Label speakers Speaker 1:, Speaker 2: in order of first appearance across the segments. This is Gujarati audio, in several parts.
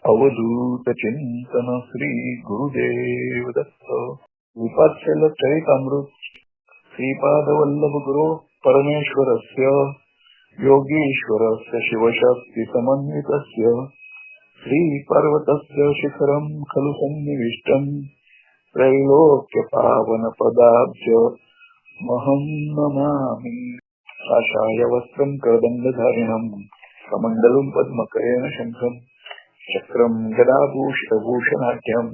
Speaker 1: अवधूत चिंतन श्री गुरुदेव दत्त विपाश्यल चरितामृत श्रीपाद वल्लभ गुरु परमेश्वरस्य योगीश्वरस्य शिवशक्ति समन्वितस्य श्री पर्वतस्य शिखरं खलु सन्निविष्टं त्रैलोक्य पावन पदाब्ज महं नमामि। काषाय वस्त्रं करदण्डधारिणं कमण्डलुं पद्मकरेण शङ्खं चक्रं गदाभूषभूषणाढ्यं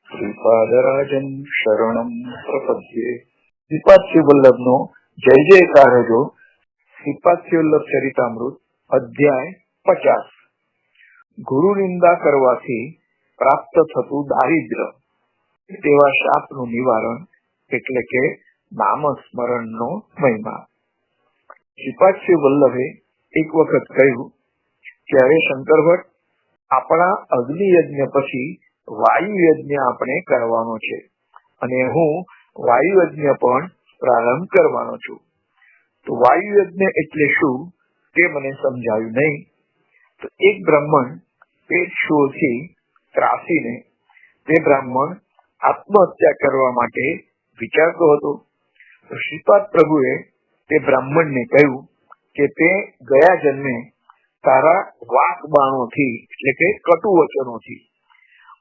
Speaker 1: श्रीपादराजं शरणं प्रपद्ये। श्रीपादश्री वल्लभનો જય જયકાર જો। શ્રીપાદશ્રી વલ્લભ ચરિતામૃત અધ્યાય 50। ગુરુ નિંદા કરવાથી પ્રાપ્ત થતું દારિદ્ર્ય તેવા શાપનું નિવારણ એટલે કે નામસ્મરણનો મહિમા। શ્રીપાદશ્રી વલ્લભે એક વખત કહ્યું કે હવે શંકર ભટ્ટ, આપણા અગ્નિ યજ્ઞ પછી વાયુ યજ્ઞ આપણે કરવાનો છે અને હું વાયુ યજ્ઞ પણ પ્રારંભ કરવાનો છું। તો વાયુ યજ્ઞ એટલે શું તે મને સમજાયું નહીં। તો એક બ્રાહ્મણ પેટ શોથી ત્રાસીને તે બ્રાહ્મણ આત્મહત્યા કરવા માટે વિચારતો હતો। તો શ્રીપાદ પ્રભુએ તે બ્રાહ્મણને કહ્યું કે તે ગયા જન્મે તારા વાક બાણોથી એટલે કે કટુ વચનોથી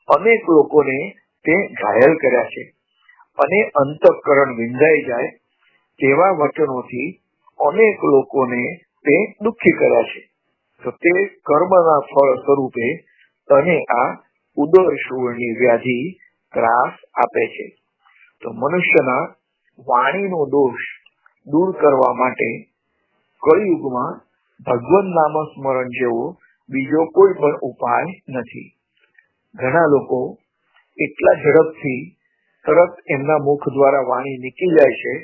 Speaker 1: અનેક લોકોને તે ઘાયલ કર્યા છે અને અંતઃકરણ વિંધાઈ જાય તેવા વચનોથી અનેક લોકોને તે દુઃખી કર્યા છે। તો તે કર્મના ફળ સ્વરૂપે તને આ ઉદર શૂળની વ્યાધિ ત્રાસ આપે છે। તો મનુષ્યના વાણીનો દોષ દૂર કરવા માટે કળિયુગમાં ભગવાન નામ સ્મરણ જેવો બીજો કોઈ પણ ઉપાય નથી। ઘણા લોકો એટલા ઝડપથી તરત એમના મુખ દ્વારા વાણી નીકળી જાય છે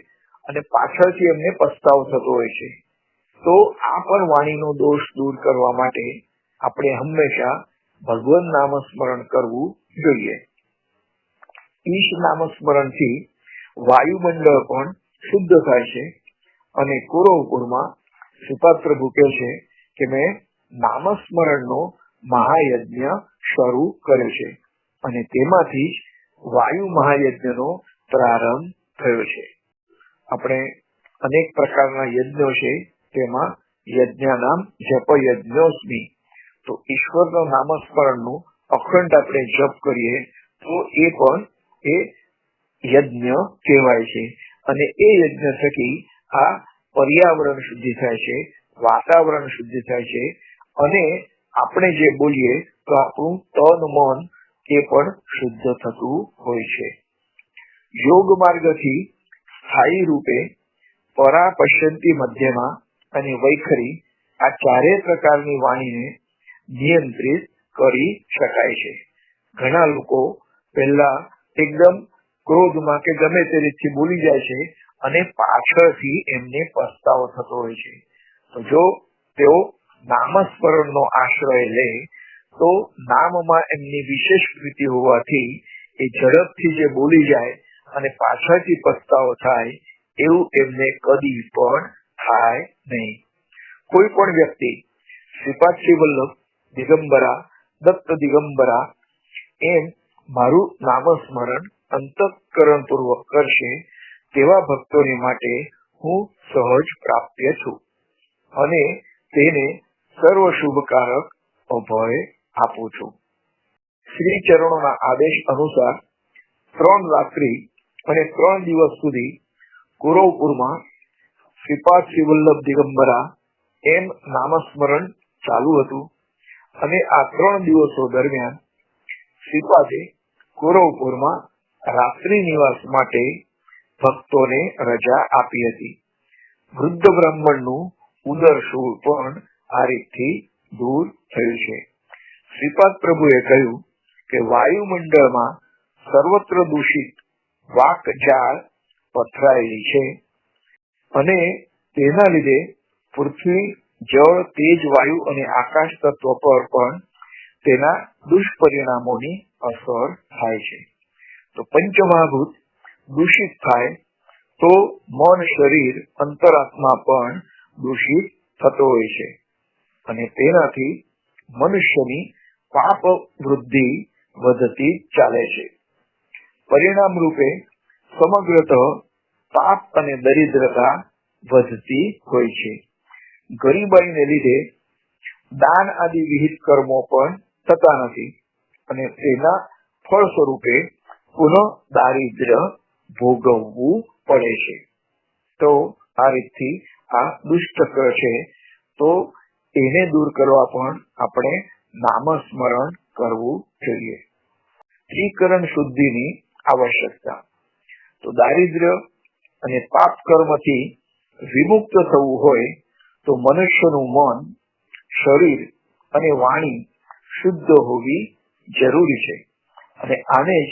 Speaker 1: અને પાછળથી એમને પસ્તાવો થતો હોય છે। તો આ પણ વાણીનો દોષ દૂર કરવા માટે આપણે હંમેશા ભગવાન નામ સ્મરણ કરવું જોઈએ। ઈશ નામ સ્મરણથી વાયુમંડળ પણ શુદ્ધ થાય છે અને કુરવપુરમાં શ્રીપાદ પ્રભુ કહે છે કે મેં નામસ્મરણનો મહાયજ્ઞ શરૂ કર્યો છે અને તેમાંથી જ વાયુ મહાયજ્ઞનો પ્રારંભ થયો છે। આપણે અનેક પ્રકારના યજ્ઞો છે, તેમાં યજ્ઞાનામ જપ યજ્ઞોસ્મિ। તો ઈશ્વરનો નામસ્મરણનું અખંડ આપણે જપ કરીએ તો એ પણ એ યજ્ઞ કહેવાય છે અને એ યજ્ઞ થકી આ પર્યાવરણ શુદ્ધિ થાય છે, વાતાવરણ શુદ્ધિ થાય છે અને આપણે જે બોલીએ તો આપણું તન મન એ પણ શુદ્ધ થતું હોય છે। યોગ માર્ગથી સ્થાયી રૂપે પરા પશ્યંતી મધ્યમાં અને વૈખરી આ ચારેય પ્રકારની વાણીને નિયંત્રિત કરી શકાય છે। ઘણા લોકો પહેલા એકદમ ક્રોધમાં કે ગમે તે રીતથી બોલી જાય છે અને પાછળથી એમને પસ્તાવો થતો હોય છે। તો જો તેઓ નામસ્મરણનો આશ્રય લે તો નામમાં એમની વિશેષ પ્રીતિ હોવાથી એ ઝડપથી જે બોલી જાય અને પાછળથી પસ્તાવો થાય એવું એમને કદી પણ થાય નહીં। કોઈ પણ વ્યક્તિ શ્રીપાદશ્રી વલ્લભ દિગંબરા દત્ત દિગંબરા એમ મારું નામસ્મરણ અંતઃકરણ પૂર્વક કરશે તેવા ભક્તોને માટે હું સહજ પ્રાપ્ય છું અને તેને સર્વ શુભકારક અભય આપું છું। શ્રી ચરણોના આદેશ અનુસાર 3 રાત્રિ અને 3 દિવસ સુધી કુરવપુરમાં શ્રીપાદ શ્રી વલ્લભ દિગંબરા એમ નામસ્મરણ ચાલુ હતું અને આ 3 દિવસો દરમિયાન શ્રીપાદે કુરવપુરમાં રાત્રિ નિવાસ માટે ભક્તોને રજા આપી હતી। વૃદ્ધ બ્રાહ્મણનું ઉદરશૂળ પણ આ રીતથી દૂર થયું છે। શ્રીપાદ પ્રભુએ કહ્યું કે વાયુમંડળમાં સર્વત્ર દૂષિત વાકજાળ પથરાયેલી છે અને તેના લીધે પૃથ્વી, જળ, તેજ, વાયુ અને આકાશ તત્વ પર પણ તેના દુષ્પરિણામોની અસર થાય છે। તો પંચમહાભૂત દૂષિત થાય તો મન, શરીર, અંતરાત્મા પણ દૂષિત થતો હોય છે અને તેનાથી મનુષ્યની પાપ વૃદ્ધિ વધતી ચાલે છે. પરિણામ રૂપે સમગ્રતઃ પાપ અને દરિદ્રતા વધતી હોય છે. ગરીબાઈને લીધે દાન આદિ વિહિત કર્મો પણ થતા નથી અને તેના ફળ સ્વરૂપે પુનઃ દારિદ્ર્ય ભોગવવું પડે છે. તો આ રીતથી આ દુષ્ચક્ર છે, તો એને દૂર કરવા પણ આપણે નામસ્મરણ કરવું જોઈએ. ત્રિકરણ શુદ્ધિની આવશ્યકતા. તો દારિદ્ર્ય અને પાપ કર્મથી વિમુક્ત થવું હોય તો મનુષ્યનું મન, શરીર અને વાણી શુદ્ધ હોવી જરૂરી છે અને આને જ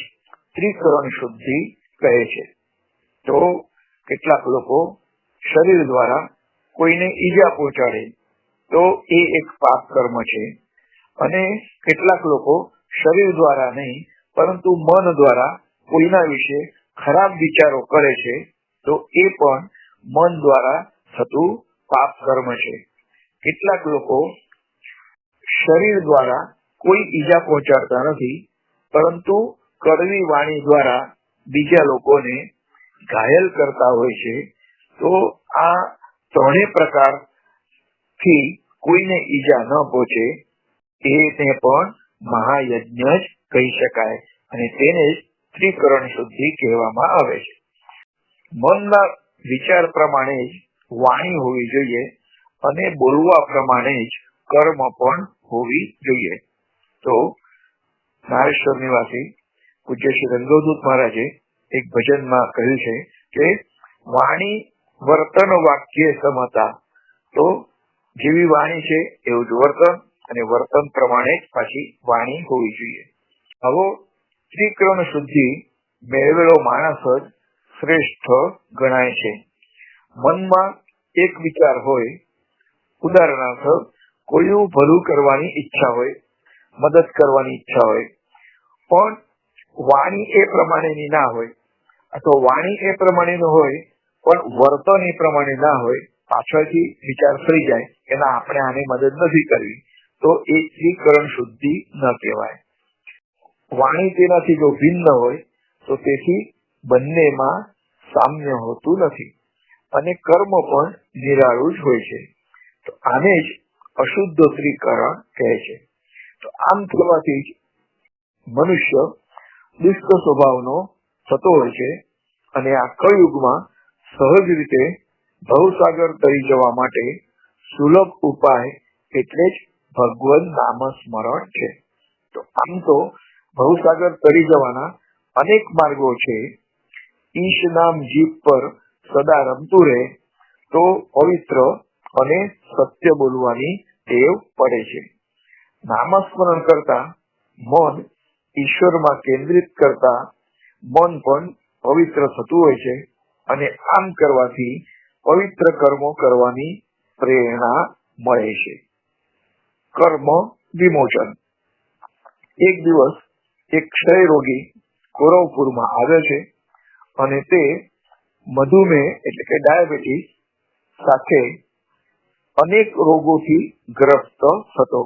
Speaker 1: ત્રિકરણ શુદ્ધિ કહે છે. તો કેટલાક લોકો શરીર દ્વારા કોઈને ઈજા પહોંચાડે તો એ એક પાપ કર્મ છે, અને કેટલાક લોકો શરીર દ્વારા નહીં પરંતુ મન દ્વારા કોઈના વિશે ખરાબ વિચારો કરે છે તો એ પણ મન દ્વારા થતું પાપ કર્મ છે. કેટલાક લોકો શરીર દ્વારા કોઈ ઈજા પહોંચાડતા નથી પરંતુ કડવી વાણી દ્વારા બીજા લોકોને ઘાયલ કરતા હોય છે. તો આ ત્રણેય પ્રકારથી કોઈને ઈજા ન પહોંચે એને પણ મહાયજ્ઞ જ કહી શકાય અને તેને જ ત્રિકરણ શુદ્ધિ કહેવામાં આવે છે. મનના વિચાર પ્રમાણે જ વાણી હોવી જોઈએ અને બોલવા પ્રમાણે જ કર્મ પણ હોવી જોઈએ. તો નારેશ્વર નિવાસી પૂજ્ય શ્રી રંગોદૂત મહારાજે એક ભજનમાં કહ્યું છે કે વાણી વર્તન વાક્ય સમતા. તો જેવી વાણી છે એવું જ વર્તન, અને વર્તન પ્રમાણે જ પાછી વાણી હોવી જોઈએ. આવો ત્રિકરણ શુદ્ધિ મેળવેલો માણસ જ શ્રેષ્ઠ ગણાય છે. મનમાં એક વિચાર હોય, ઉદાહરણાર્થ કોઈનું ભલું કરવાની ઈચ્છા હોય, મદદ કરવાની ઈચ્છા હોય, પણ વાણી એ પ્રમાણેની ના હોય, અથવા વાણી એ પ્રમાણેનું હોય પણ વર્તન એ પ્રમાણે ના હોય, પાછળથી વિચાર થઈ જાય કે ના આપણે આને મદદ નથી કરવી, તો એ ત્રિકરણ શુદ્ધિ ન કહેવાય. વાણી તેનાથી જો ભિન્ન હોય તો તેથી બંનેમાં સામ્ય હોતું નથી અને કર્મ પણ નિરાળું જ હોય છે. તો આને જ અશુદ્ધ ત્રિકરણ કહે છે. તો આમ થવાથી જ મનુષ્ય દુષ્ટ સ્વભાવનો થતો હોય છે અને આ કળયુગમાં સહજ રીતે ભવસાગર તરી જવા માટે સુલભ ઉપાય એટલે જ ભગવદ નામ સ્મરણ છે. તો આમ તો ભવસાગર તરી જવાના અનેક માર્ગો છે. ઈશ નામ જીભ પર સદા રમતું રહે તો પવિત્ર અને સત્ય બોલવાની ટેવ પડે છે. નામસ્મરણ કરતા મન ઈશ્વરમાં કેન્દ્રિત કરતા મન પણ પવિત્ર થતું હોય છે અને આમ કરવાથી પવિત્ર કર્મો કરવાની પ્રેરણા મળે છે. કર્મ વિમોચન. એક દિવસ એક ક્ષય રોગી કોરવપુરમાં આવે છે અને તે મધુમેહ એટલે કે ડાયાબિટીસ સાથે અનેક રોગોથી ગ્રસ્ત હતો.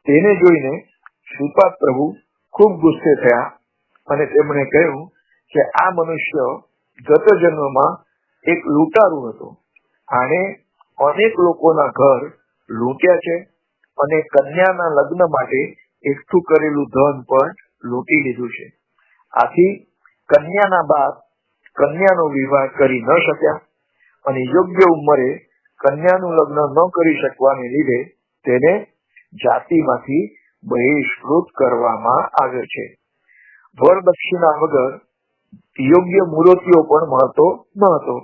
Speaker 1: તેને જોઈને શ્રીપાદ પ્રભુ ખૂબ ગુસ્સે થયા અને તેમણે કહ્યું કે આ મનુષ્ય ગત જન્મમાં એક લૂંટારૂ હતો. આણે અનેક લોકોના ઘર લૂંટ્યા છે અને કન્યાના લગ્ન માટે એકઠું કરેલું ધન પણ લૂંટી લીધું છે. આથી કન્યાના બાપ કન્યાનો વિવાહ કરી ન શક્યા અને યોગ્ય ઉંમરે કન્યાનું લગ્ન ન કરી શકવાને લીધે તેને જાતિમાંથી બહિષ્કૃત કરવામાં આવ્યો છે. વરદક્ષિણા વગર યોગ્ય મૂર્તિઓ પણ મળતો ન હતો.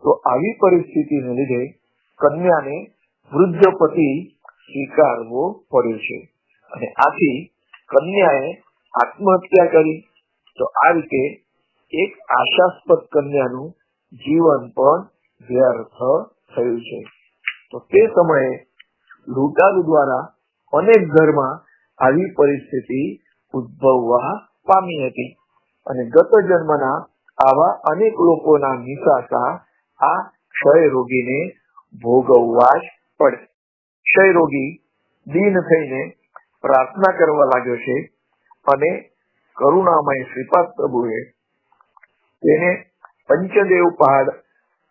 Speaker 1: તો આવી પરિસ્થિતિને લીધે કન્યાને વૃદ્ધ પતિ સ્વીકારવો પડ્યો છે અને આથી કન્યાએ આત્મહત્યા કરી. તો આ રીતે એક આશાસ્પદ કન્યાનું જીવન પણ વ્યર્થ થયું છે. તો તે સમયે લૂંટારૂ દ્વારા અનેક ઘરમાં આવી પરિસ્થિતિ ઉદ્ભવવા પામી હતી અને ગત જન્મના આવા અનેક લોકોના નિશાસા આ ક્ષય રોગીને ભોગવવા જ પડે. ક્ષય રોગી દીન થઈને પ્રાર્થના કરવા લાગ્યો છે અને કરુણામય શ્રીપાદ પ્રભુએ તેને પંચદેવ પહાડ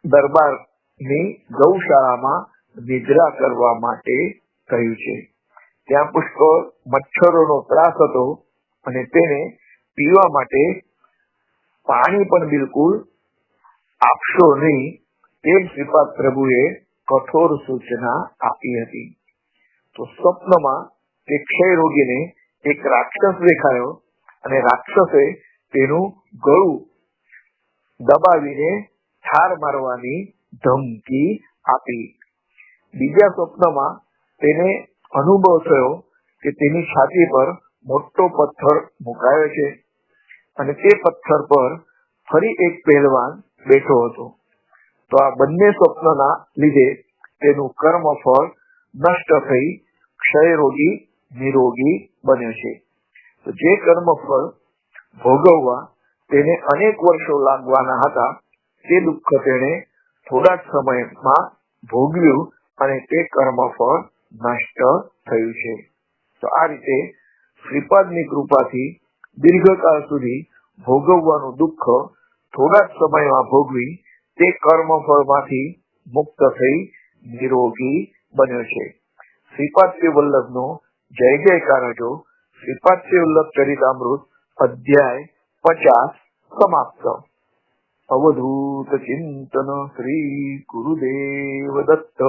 Speaker 1: દરબારની ગૌશાળામાં નિદ્રા કરવા માટે કહ્યું છે. ત્યાં પુષ્કળ મચ્છરોનો ત્રાસ હતો અને તેને પીવા માટે પાણી પણ બિલકુલ આપશો નહીં તેમ શ્રીપાદ પ્રભુએ કઠોર સૂચના આપી હતી. તો સ્વપ્નમાં તે ક્ષય રોગીને એક રાક્ષસ દેખાયો અને રાક્ષસે તેનું ગળું દબાવીને ઠાર મારવાની ધમકી આપી. બીજા સ્વપ્નમાં તેને અનુભવ થયો કે તેની છાતી પર મોટો પથ્થર મુકાયો છે અને તે પથ્થર પર ફરી એક પહેલવાન બેઠો હતો. તો આ બંને સ્વપ્નના લીધે તેનું કર્મફળ નષ્ટ થઈ ક્ષયરોગી નિરોગી બન્યો છે. તો જે કર્મફળ ભોગવવા તેને અનેક વર્ષો લાગવાના હતા તે દુઃખ તેણે થોડા જ સમયમાં ભોગવ્યું અને તે કર્મફળ નષ્ટ થયું છે. તો આ રીતે શ્રીપાદની કૃપાથી દીર્ઘકાળ સુધી ભોગવવાનું દુઃખ થોડા જ સમયમાં ભોગવી તે કર્મફળમાંથી મુક્ત થઈ નિરોગી બન્યો છે. શ્રીપાદશ્રી વલ્લભનો જય જયકાર હતો. શ્રીપાદશ્રી વલ્લભ ચરિતામૃત અધ્યાય 50 સમાપ્ત. અવધૂત ચિંતન શ્રી ગુરુદેવ દત્ત.